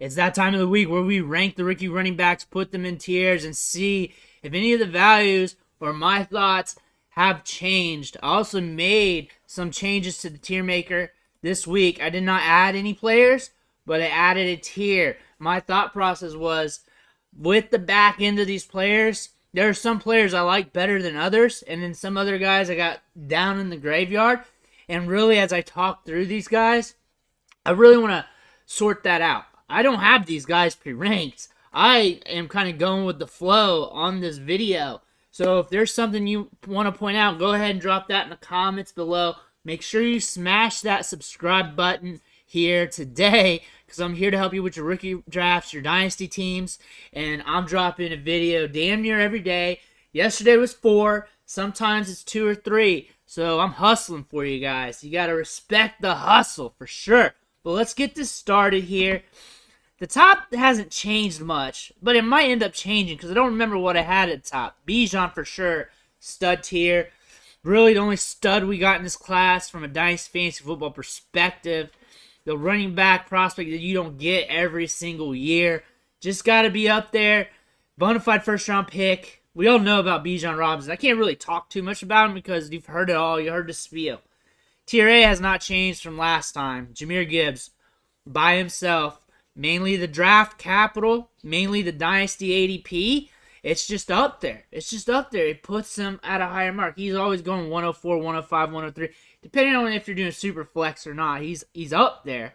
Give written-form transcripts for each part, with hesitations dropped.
It's that time of the week where we rank the rookie running backs, put them in tiers, and see if any of the values or my thoughts have changed. I also made some changes to the tier maker this week. I did not add any players, but I added a tier. My thought process was, with the back end of these players, there are some players I like better than others, and then some other guys I got down in the graveyard. And really, as I talk through these guys, I really want to sort that out. I don't have these guys pre-ranked. I am kind of going with the flow on this video. So if there's something you want to point out, go ahead and drop that in the comments below. Make sure you smash that subscribe button here today, because I'm here to help you with your rookie drafts, your dynasty teams, and I'm dropping a video damn near every day. Yesterday was 4. Sometimes it's 2 or 3. So I'm hustling for you guys. You got to respect the hustle for sure. But let's get this started here. The top hasn't changed much, but it might end up changing because I don't remember what I had at the top. Bijan for sure, stud tier. Really the only stud we got in this class from a Dynasty Fantasy Football perspective. The running back prospect that you don't get every single year. Just got to be up there. Bonafide first round pick. We all know about Bijan Robinson. I can't really talk too much about him because you've heard it all. You heard the spiel. Tier A has not changed from last time. Jahmyr Gibbs by himself. Mainly the draft capital, mainly the dynasty ADP. It's just up there. It's just up there. It puts him at a higher mark. He's always going 104, 105, 103. Depending on if you're doing super flex or not, he's up there.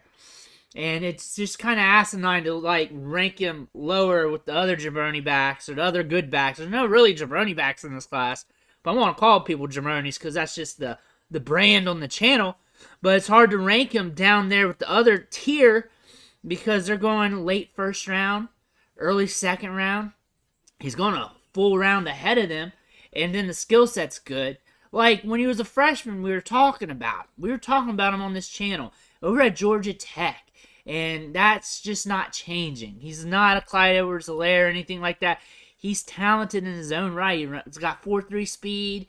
And it's just kind of asinine to like rank him lower with the other jabroni backs or the other good backs. There's no really jabroni backs in this class, but I want to call people jabronis because that's just the brand on the channel. But it's hard to rank him down there with the other tier, because they're going late first round, early second round. He's going a full round ahead of them, and then the skill set's good. Like when he was a freshman, we were talking about him on this channel over at Georgia Tech, and that's just not changing. He's not a Clyde Edwards-Helaire or anything like that. He's talented in his own right. He's got 4.3 speed.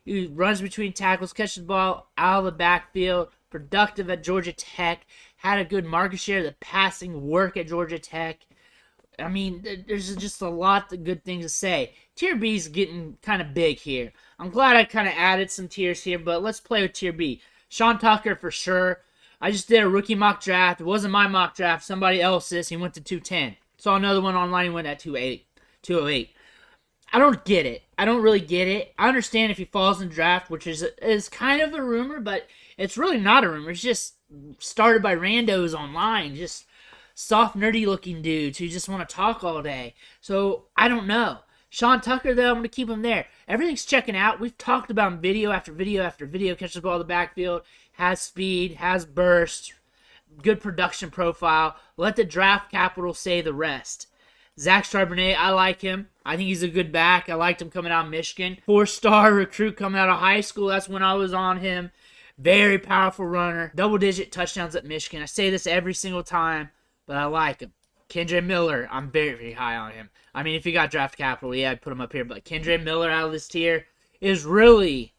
He runs between tackles, catches the ball out of the backfield. Productive at Georgia Tech. Had a good market share. The passing work at Georgia Tech. I mean, there's just a lot of good things to say. Tier B is getting kind of big here. I'm glad I kind of added some tiers here, but let's play with Tier B. Sean Tucker for sure. I just did a rookie mock draft. It wasn't my mock draft. Somebody else's. He went to 210. Saw another one online. He went at 208. I don't get it. I don't really get it. I understand if he falls in draft, which is kind of a rumor, but it's really not a rumor. It's just started by randos online, just soft, nerdy-looking dudes who just want to talk all day. So, I don't know. Sean Tucker, though, I'm going to keep him there. Everything's checking out. We've talked about him video after video after video. Catches the ball in the backfield, has speed, has burst, good production profile. Let the draft capital say the rest. Zach Charbonnet, I like him. I think he's a good back. I liked him coming out of Michigan. 4-star recruit coming out of high school. That's when I was on him. Very powerful runner. Double-digit touchdowns at Michigan. I say this every single time, but I like him. Kendre Miller, I'm very, very high on him. I mean, if he got draft capital, yeah, I'd put him up here. But Kendre Miller out of this tier is really,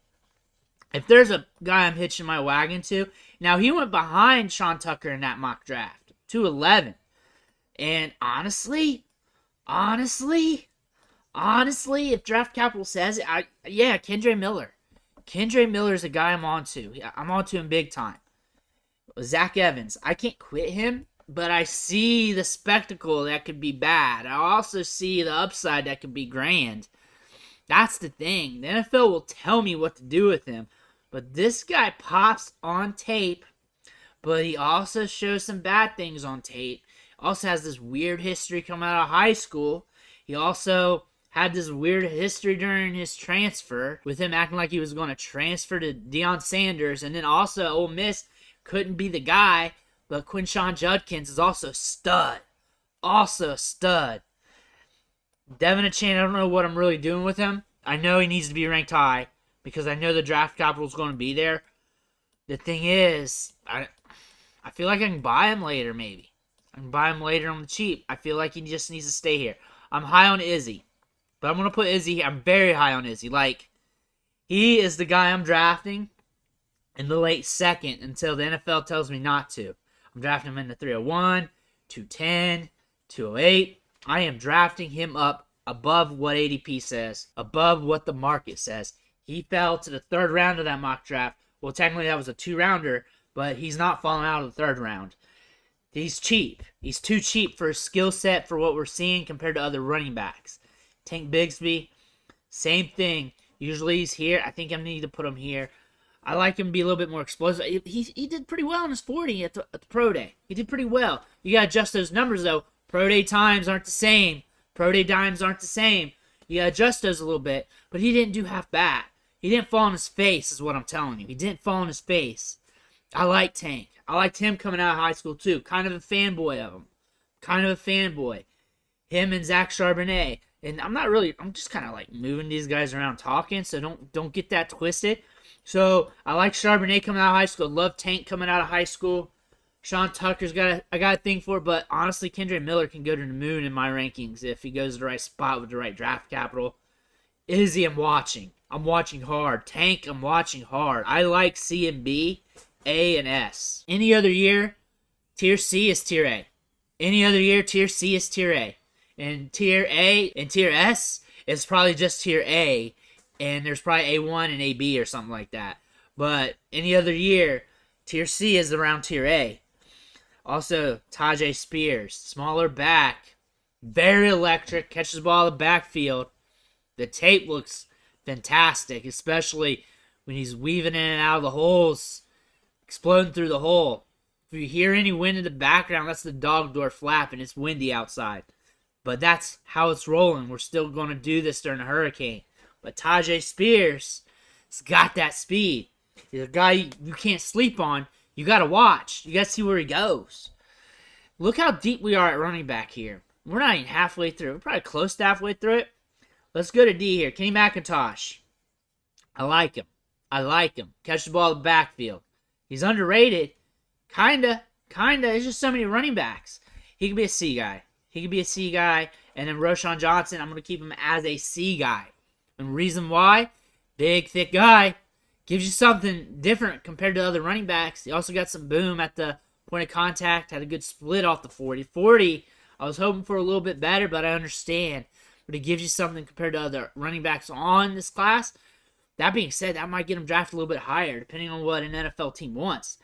if there's a guy I'm hitching my wagon to. Now, he went behind Sean Tucker in that mock draft, 211. And honestly, if draft capital says it, Kendre Miller. Kendre Miller's a guy I'm onto. I'm onto him big time. Zach Evans. I can't quit him, but I see the spectacle that could be bad. I also see the upside that could be grand. That's the thing. The NFL will tell me what to do with him. But this guy pops on tape, but he also shows some bad things on tape. Also has this weird history coming out of high school. He also had this weird history during his transfer with him acting like he was going to transfer to Deion Sanders. And then also Ole Miss couldn't be the guy, but Quinshon Judkins is also a stud. Also a stud. Devin Achane, I don't know what I'm really doing with him. I know he needs to be ranked high because I know the draft capital is going to be there. The thing is, I feel like I can buy him later maybe. I can buy him later on the cheap. I feel like he just needs to stay here. I'm high on Izzy. But I'm going to put Izzy, I'm very high on Izzy. Like, he is the guy I'm drafting in the late second until the NFL tells me not to. I'm drafting him in the 301, 210, 208. I am drafting him up above what ADP says, above what the market says. He fell to the 3rd round of that mock draft. Well, technically that was a 2-rounder, but he's not falling out of the 3rd round. He's cheap. He's too cheap for his skill set for what we're seeing compared to other running backs. Tank Bigsby, same thing. Usually he's here. I think I need to put him here. I like him to be a little bit more explosive. He did pretty well in his 40 at the pro day. He did pretty well. You got to adjust those numbers, though. Pro day times aren't the same. Pro day dimes aren't the same. You got to adjust those a little bit. But he didn't do half bad. He didn't fall on his face is what I'm telling you. He didn't fall on his face. I like Tank. I liked him coming out of high school, too. Kind of a fanboy of him. Kind of a fanboy. Him and Zach Charbonnet. And I'm just kind of like moving these guys around talking, so don't get that twisted. So I like Charbonnet coming out of high school. Love Tank coming out of high school. Sean Tucker's I got a thing for it, but honestly, Kendre Miller can go to the moon in my rankings if he goes to the right spot with the right draft capital. Izzy, I'm watching. I'm watching hard. Tank, I'm watching hard. I like C and B, A and S. Any other year, tier C is tier A. Any other year, tier C is tier A. And tier A and tier S is probably just tier A. And there's probably A1 and AB or something like that. But any other year, tier C is around tier A. Also, Tajay Spears, smaller back, very electric, catches the ball in the backfield. The tape looks fantastic, especially when he's weaving in and out of the holes, exploding through the hole. If you hear any wind in the background, that's the dog door flapping. It's windy outside. But that's how it's rolling. We're still going to do this during a hurricane. But Tajay Spears has got that speed. He's a guy you can't sleep on. You got to watch. You got to see where he goes. Look how deep we are at running back here. We're not even halfway through. We're probably close to halfway through it. Let's go to D here. Kenny McIntosh. I like him. I like him. Catch the ball in the backfield. He's underrated. Kinda. There's just so many running backs. He could be a C guy. And then Roshan Johnson, I'm going to keep him as a C guy. And reason why? Big, thick guy. Gives you something different compared to other running backs. He also got some boom at the point of contact. Had a good split off the 40. 40, I was hoping for a little bit better, but I understand. But it gives you something compared to other running backs on this class. That being said, that might get him drafted a little bit higher, depending on what an NFL team wants.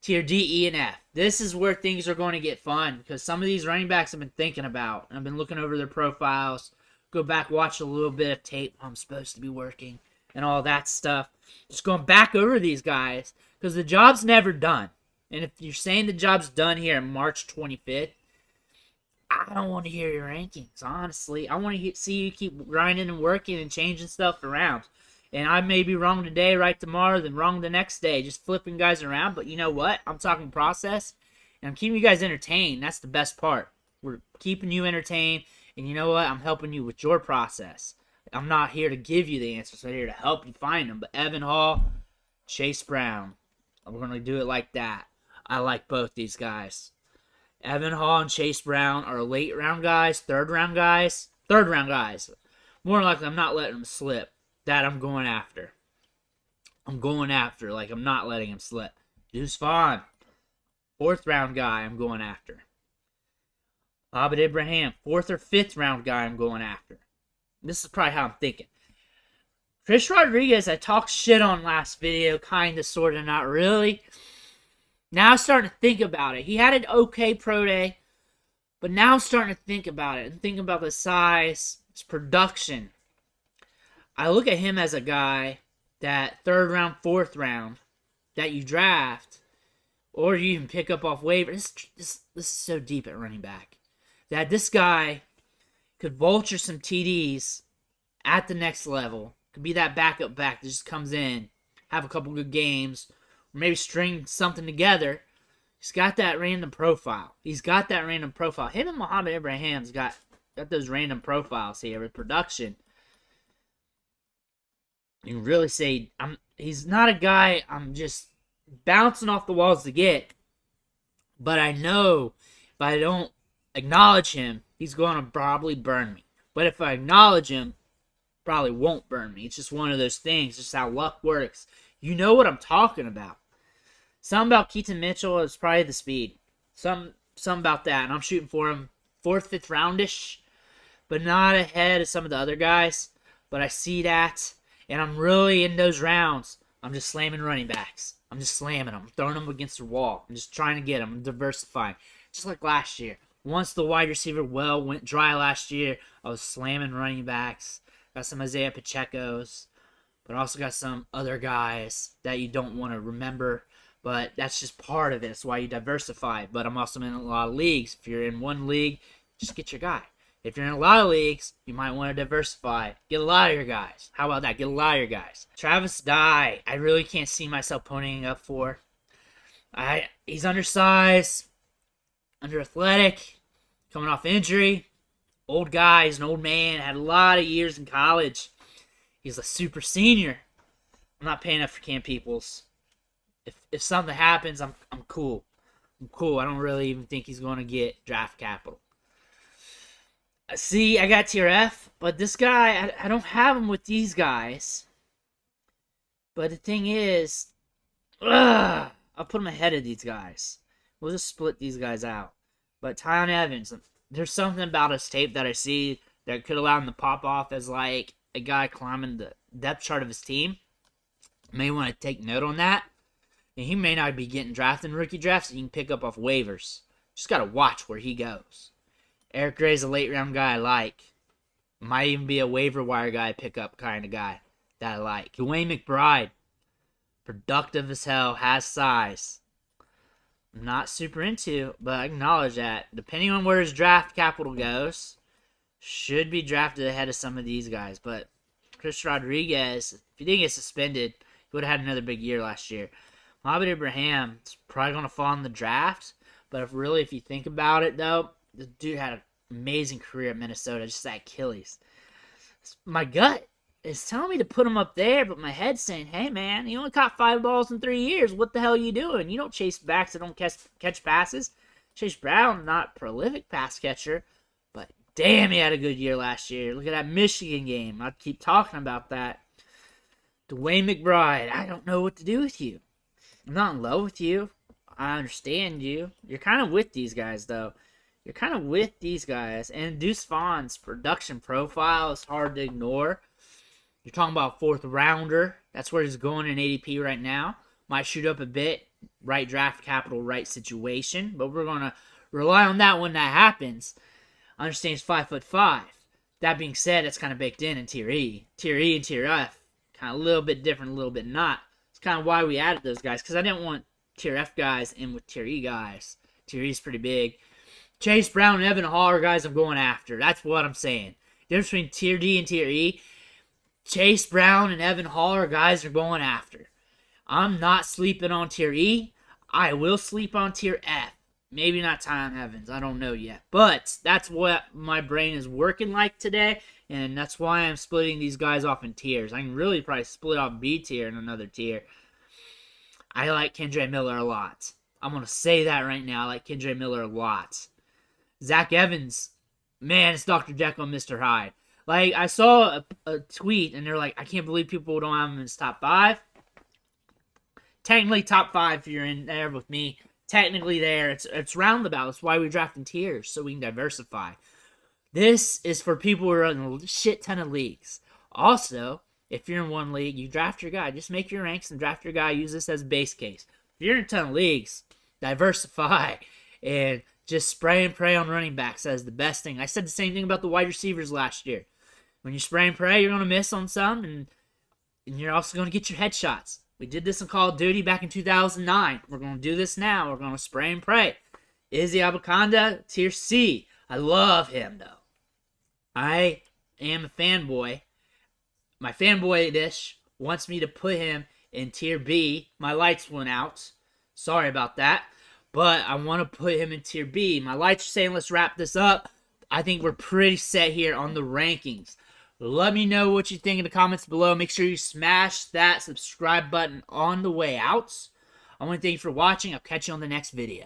Tier D, E, and F. This is where things are going to get fun, because some of these running backs I've been thinking about. I've been looking over their profiles. Go back, watch a little bit of tape. I'm supposed to be working, and all that stuff. Just going back over these guys, because the job's never done. And if you're saying the job's done here on March 25th, I don't want to hear your rankings, honestly. I want to see you keep grinding and working and changing stuff around. And I may be wrong today, right tomorrow, then wrong the next day, just flipping guys around. But you know what? I'm talking process, and I'm keeping you guys entertained. That's the best part. We're keeping you entertained, and you know what? I'm helping you with your process. I'm not here to give you the answers. I'm here to help you find them. But Evan Hall, Chase Brown, we're going to do it like that. I like both these guys. Evan Hall and Chase Brown are late round guys, third round guys. More than likely, I'm not letting them slip. That I'm going after. I'm not letting him slip. Deuce Vaughn, 4th round guy I'm going after. Abed Ibrahim, 4th or 5th round guy I'm going after. This is probably how I'm thinking. Chris Rodriguez, I talked shit on last video, kinda, sorta, not really. Now I'm starting to think about it. He had an okay pro day, but now I'm starting to think about it and think about the size, his production. I look at him as a guy that 3rd round, 4th round that you draft, or you even pick up off waivers. This is so deep at running back that this guy could vulture some TDs at the next level. Could be that backup back that just comes in, have a couple good games, or maybe string something together. He's got that random profile. Him and Muhammad Ibrahim's got those random profiles here with production. You can really say he's not a guy I'm just bouncing off the walls to get. But I know if I don't acknowledge him, he's going to probably burn me. But if I acknowledge him, probably won't burn me. It's just one of those things, just how luck works. You know what I'm talking about. Something about Keaton Mitchell is probably the speed. Something about that. And I'm shooting for him 4th, 5th roundish, but not ahead of some of the other guys. But I see that, and I'm really in those rounds. I'm just slamming running backs. I'm just slamming them, throwing them against the wall. I'm just trying to get them. I'm diversifying. Just like last year. Once the wide receiver well went dry last year, I was slamming running backs. Got some Isaiah Pacheco's, but also got some other guys that you don't want to remember. But that's just part of it. That's why you diversify. But I'm also in a lot of leagues. If you're in one league, just get your guy. If you're in a lot of leagues, you might want to diversify. Get a lot of your guys. How about that? Get a lot of your guys. Travis Dye, I really can't see myself ponying up for. He's undersized, under-athletic, coming off injury. Old guy, he's an old man, had a lot of years in college. He's a super senior. I'm not paying up for Cam Peoples. If something happens, I'm cool. I'm cool. I don't really even think he's going to get draft capital. See, I got tier F, but this guy, I don't have him with these guys. But the thing is, I'll put him ahead of these guys. We'll just split these guys out. But Tyon Evans, there's something about his tape that I see that could allow him to pop off as like a guy climbing the depth chart of his team. May want to take note on that. And he may not be getting drafted in rookie drafts that you can pick up off waivers. Just got to watch where he goes. Eric Gray's a late round guy I like. Might even be a waiver wire guy pickup kind of guy that I like. Dwayne McBride. Productive as hell. Has size. I'm not super into, but I acknowledge that. Depending on where his draft capital goes, should be drafted ahead of some of these guys. But Chris Rodriguez, if he didn't get suspended, he would have had another big year last year. Mohamed Ibrahim is probably going to fall in the draft. But if you think about it, though, the dude had an amazing career at Minnesota, just that Achilles. My gut is telling me to put him up there, but my head's saying, hey, man, you only caught 5 balls in 3 years. What the hell are you doing? You don't chase backs that don't catch passes. Chase Brown, not prolific pass catcher, but damn, he had a good year last year. Look at that Michigan game. I keep talking about that. Dwayne McBride, I don't know what to do with you. I'm not in love with you. I understand you. You're kind of with these guys, though. You're kind of with these guys. And Deuce Vaughn's production profile is hard to ignore. You're talking about 4th rounder. That's where he's going in ADP right now. Might shoot up a bit. Right draft capital, right situation. But we're going to rely on that when that happens. I understand he's 5'5". That being said, it's kind of baked in Tier E. Tier E and Tier F. Kind of a little bit different, a little bit not. It's kind of why we added those guys. Because I didn't want Tier F guys in with Tier E guys. Tier E is pretty big. Chase Brown and Evan Hall are guys I'm going after. That's what I'm saying. The difference between Tier D and Tier E, Chase Brown and Evan Hall are guys are going after. I'm not sleeping on Tier E. I will sleep on Tier F. Maybe not Tyon Evans. I don't know yet. But that's what my brain is working like today. And that's why I'm splitting these guys off in tiers. I can really probably split off B tier and another tier. I like Kendre Miller a lot. I'm going to say that right now. I like Kendre Miller a lot. Zach Evans, man, it's Dr. Jekyll and Mr. Hyde. Like, I saw a tweet, and they're like, I can't believe people don't have him in his top 5. Technically, top 5 if you're in there with me. Technically there. It's roundabout. That's why we draft in tiers, so we can diversify. This is for people who are in a shit ton of leagues. Also, if you're in one league, you draft your guy. Just make your ranks and draft your guy. Use this as a base case. If you're in a ton of leagues, diversify and just spray and pray on running backs. That is the best thing. I said the same thing about the wide receivers last year. When you spray and pray, you're going to miss on some, and you're also going to get your headshots. We did this in Call of Duty back in 2009. We're going to do this now. We're going to spray and pray. Izzy Abakanda, Tier C. I love him, though. I am a fanboy. My fanboy dish wants me to put him in Tier B. My lights went out. Sorry about that. But I want to put him in Tier B. My lights are saying let's wrap this up. I think we're pretty set here on the rankings. Let me know what you think in the comments below. Make sure you smash that subscribe button on the way out. I want to thank you for watching. I'll catch you on the next video.